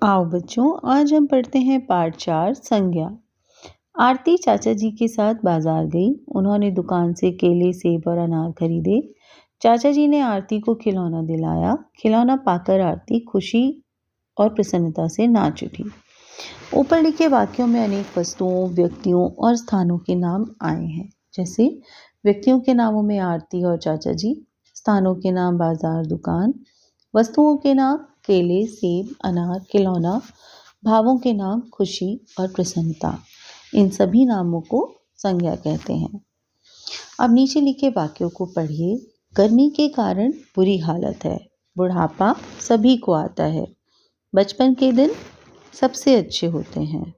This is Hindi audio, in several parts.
आओ बच्चों, आज हम पढ़ते हैं पाठ 4 संज्ञा। आरती चाचा जी के साथ बाजार गई। उन्होंने दुकान से केले, सेब और अनार खरीदे। चाचा जी ने आरती को खिलौना दिलाया। खिलौना पाकर आरती खुशी और प्रसन्नता से नाच उठी। ऊपर लिखे वाक्यों में अनेक वस्तुओं, व्यक्तियों और स्थानों के नाम आए हैं। जैसे व्यक्तियों के नामों में आरती और चाचा जी, स्थानों के नाम बाजार, दुकान, वस्तुओं के नाम केले, सेब, अनार, खिलौना, भावों के नाम खुशी और प्रसन्नता। इन सभी नामों को संज्ञा कहते हैं। अब नीचे लिखे वाक्यों को पढ़िए। गर्मी के कारण बुरी हालत है। बुढ़ापा सभी को आता है। बचपन के दिन सबसे अच्छे होते हैं।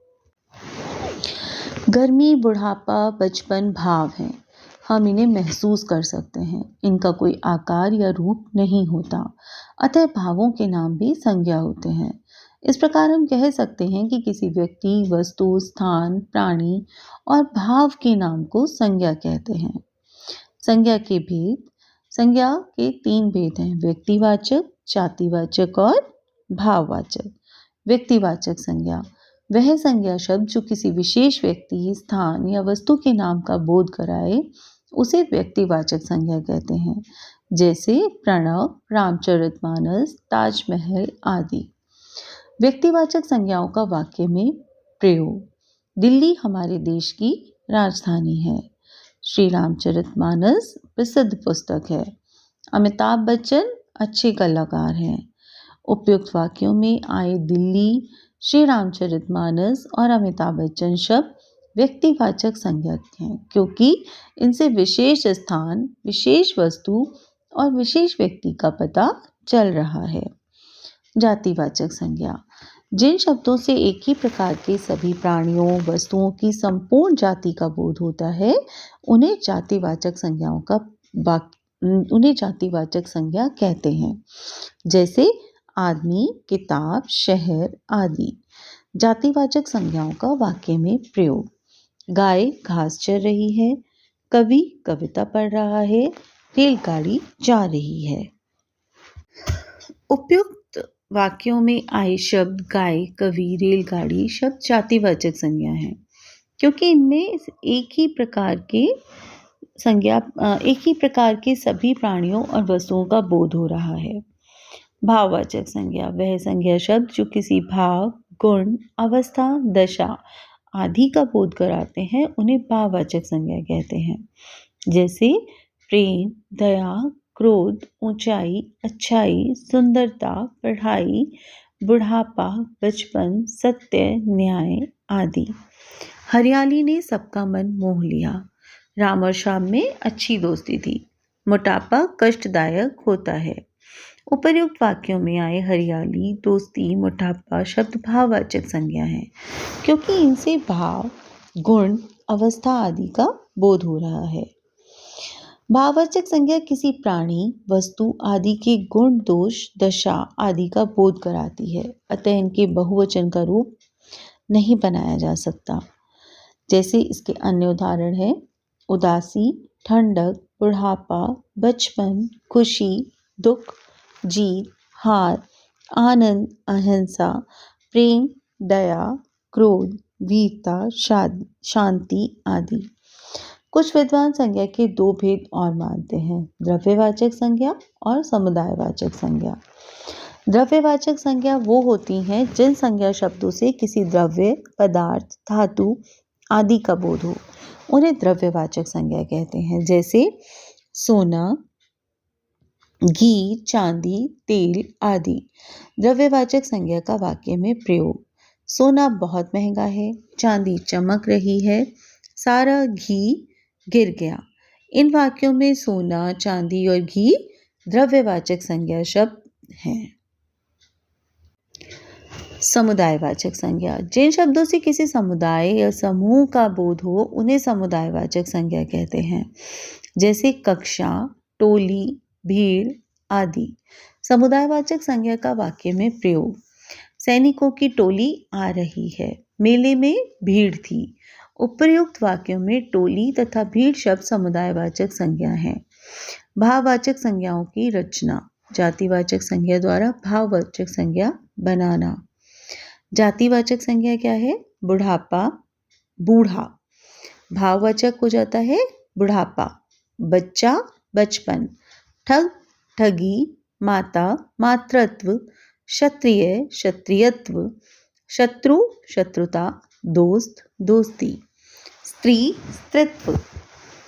गर्मी, बुढ़ापा, बचपन भाव हैं। हम इन्हें महसूस कर सकते हैं। इनका कोई आकार या रूप नहीं होता, अतः भावों के नाम भी संज्ञा होते हैं। इस प्रकार हम कह सकते हैं कि किसी व्यक्ति, वस्तु, स्थान, प्राणी और भाव के नाम को संज्ञा कहते हैं। संज्ञा के भेद। संज्ञा के 3 भेद हैं: व्यक्तिवाचक, जातिवाचक और भाववाचक। व्यक्तिवाचक संज्ञा वह संज्ञा शब्द जो किसी विशेष व्यक्ति, स्थान या वस्तु के नाम का बोध कराए, उसे व्यक्तिवाचक संज्ञा कहते हैं। जैसे प्रणव, रामचरितमानस, ताजमहल आदि। व्यक्तिवाचक संज्ञाओं का वाक्य में प्रयोग। दिल्ली हमारे देश की राजधानी है। श्री रामचरितमानस प्रसिद्ध पुस्तक है। अमिताभ बच्चन अच्छे कलाकार हैं। उपयुक्त वाक्यों में आए दिल्ली, श्री रामचरितमानस और अमिताभ बच्चन शब्द व्यक्तिवाचक संज्ञा हैं, क्योंकि इनसे विशेष स्थान, विशेष वस्तु और विशेष व्यक्ति का पता चल रहा है। जातिवाचक संज्ञा जिन शब्दों से एक ही प्रकार के सभी प्राणियों, वस्तुओं की संपूर्ण जाति का बोध होता है, उन्हें जातिवाचक संज्ञा कहते हैं। जैसे आदमी, किताब, शहर आदि। जातिवाचक संज्ञाओं का वाक्य में प्रयोग। गाय घास चर रही है। कवि कविता पढ़ रहा है। रेलगाड़ी जा रही है। उपयुक्त वाक्यों में आए शब्द गाय, कवि, रेलगाड़ी शब्द जातिवाचक संज्ञा हैं, क्योंकि इनमें एक ही प्रकार के सभी प्राणियों और वस्तुओं का बोध हो रहा है। भाववाचक संज्ञा वह संज्ञा शब्द जो किसी भाव, गुण, अवस्था, दशा आदि का बोध कराते हैं, उन्हें भाववाचक संज्ञा कहते हैं। जैसे प्रेम, दया, क्रोध, ऊंचाई, अच्छाई, सुंदरता, पढ़ाई, बुढ़ापा, बचपन, सत्य, न्याय आदि। हरियाली ने सबका मन मोह लिया। राम और श्याम में अच्छी दोस्ती थी। मोटापा कष्टदायक होता है। उपर्युक्त वाक्यों में आए हरियाली, दोस्ती, मोटापा शब्द भाववाचक संज्ञा हैं, क्योंकि इनसे भाव, गुण, अवस्था आदि का बोध हो रहा है। भाववाचक संज्ञा किसी प्राणी, वस्तु आदि के गुण, दोष, दशा आदि का बोध कराती है, अतः इनके बहुवचन का रूप नहीं बनाया जा सकता। जैसे इसके अन्य उदाहरण हैं: उदासी, ठंडक, बुढ़ापा, बचपन, खुशी, दुख, जीत, हार, आनंद, अहिंसा, प्रेम, दया, क्रोध, वीरता, शांति आदि। कुछ विद्वान संज्ञा के 2 भेद और मानते हैं: द्रव्यवाचक संज्ञा और समुदायवाचक संज्ञा। द्रव्यवाचक संज्ञा वो होती हैं जिन संज्ञा शब्दों से किसी द्रव्य, पदार्थ, धातु आदि का बोध हो, उन्हें द्रव्यवाचक संज्ञा कहते हैं। जैसे सोना, घी, चांदी, तेल आदि। द्रव्यवाचक संज्ञा का वाक्य में प्रयोग। सोना बहुत महंगा है। चांदी चमक रही है। सारा घी गिर गया। इन वाक्यों में सोना, चांदी और घी द्रव्यवाचक संज्ञा शब्द हैं। समुदायवाचक संज्ञा जिन शब्दों से किसी समुदाय या समूह का बोध हो, उन्हें समुदायवाचक संज्ञा कहते हैं। जैसे कक्षा, टोली, भीड़ आदि। समुदायवाचक संज्ञा का वाक्य में प्रयोग। सैनिकों की टोली आ रही है। मेले में भीड़ थी। उपर्युक्त वाक्यों में टोली तथा भीड़ शब्द समुदायवाचक संज्ञा हैं। भाववाचक संज्ञाओं की रचना। जातिवाचक संज्ञा द्वारा भाववाचक संज्ञा बनाना। जातिवाचक संज्ञा क्या है? बुढ़ापा, बूढ़ा। भाववाचक हो जाता है बुढ़ापा, बच्चा, बचपन, ठग, ठगी, माता, मातृत्व, क्षत्रिय, क्षत्रियत्व, शत्रु, शत्रुता, दोस्त, दोस्ती, स्त्री, स्त्रीत्व,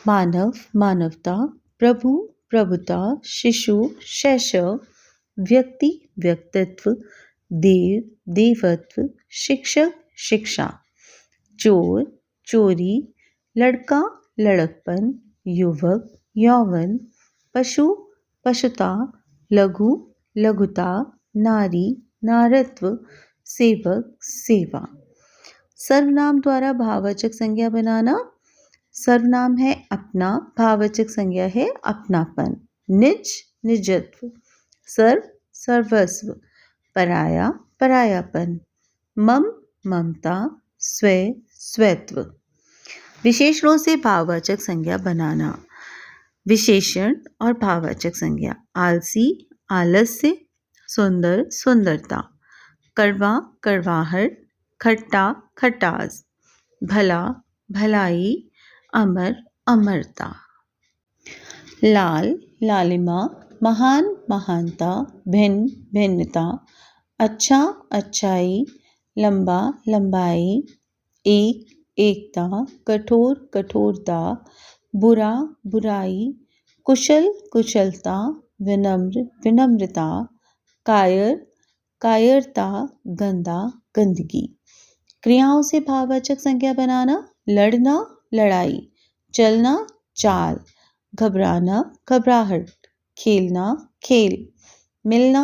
मानव, मानवता, प्रभु, प्रभुता, शिशु, शैशव, व्यक्ति, व्यक्तित्व, देव, देवत्व, शिक्षक, शिक्षा, चोर, चोरी, लड़का, लड़कपन, युवक, यौवन, पशु, पशुता, लघु, लघुता, नारी, नारत्व, सेवक, सेवा। सर्वनाम द्वारा भाववाचक संज्ञा बनाना। सर्वनाम है अपना, भाववाचक संज्ञा है अपनापन। निज, निजत्व, सर्व, सर्वस्व, पराया, परायापन, मम, ममता, स्वय, स्वत्व। विशेषणों से भाववाचक संज्ञा बनाना। विशेषण और भाववाचक संज्ञा। आलसी, आलस्य, सुंदर, सुंदरता, कड़वा, कड़वाहट, खट्टा, खटास, भला, भलाई, अमर, अमरता। लाल, लालिमा, महान, महानता, भिन्न, भिन्नता, अच्छा, अच्छाई, लंबा, लंबाई, एक, एकता, कठोर, कठोरता, बुरा, बुराई, कुशल, कुशलता, विनम्र, विनम्रता, कायर, कायरता, गंदा, गंदगी। क्रियाओं से भाववाचक संज्ञा बनाना। लड़ना, लड़ाई, चलना, चाल, घबराना, घबराहट, खेलना, खेल, मिलना,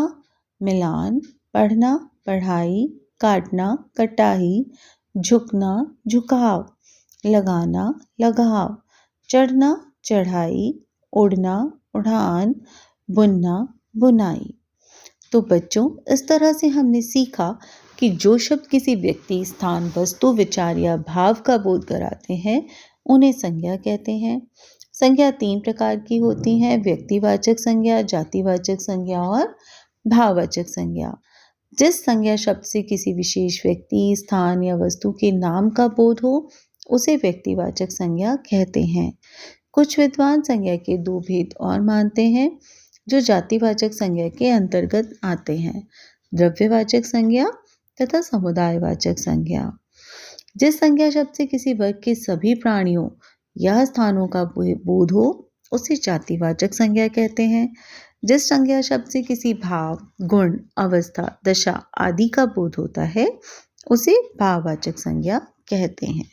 मिलान, पढ़ना, पढ़ाई, काटना, कटाई, झुकना, झुकाव, लगाना, लगाव, चढ़ना, चढ़ाई, उड़ना, उड़ान, बुनना, बुनाई। तो बच्चों, इस तरह से हमने सीखा कि जो शब्द किसी व्यक्ति, स्थान, वस्तु, विचार या भाव का बोध कराते हैं उन्हें संज्ञा कहते हैं। संज्ञा 3 प्रकार की होती हैं: व्यक्तिवाचक संज्ञा, जातिवाचक संज्ञा और भाववाचक संज्ञा। जिस संज्ञा शब्द से किसी विशेष व्यक्ति, स्थान या वस्तु के नाम का बोध हो उसे व्यक्तिवाचक संज्ञा कहते हैं। कुछ विद्वान संज्ञा के 2 भेद और मानते हैं जो जातिवाचक संज्ञा के अंतर्गत आते हैं: द्रव्यवाचक संज्ञा तथा समुदायवाचक संज्ञा। जिस संज्ञा शब्द से किसी वर्ग के सभी प्राणियों या स्थानों का बोध हो उसे जातिवाचक संज्ञा कहते हैं। जिस संज्ञा शब्द से किसी भाव, गुण, अवस्था, दशा आदि का बोध होता है उसे भाववाचक संज्ञा कहते हैं।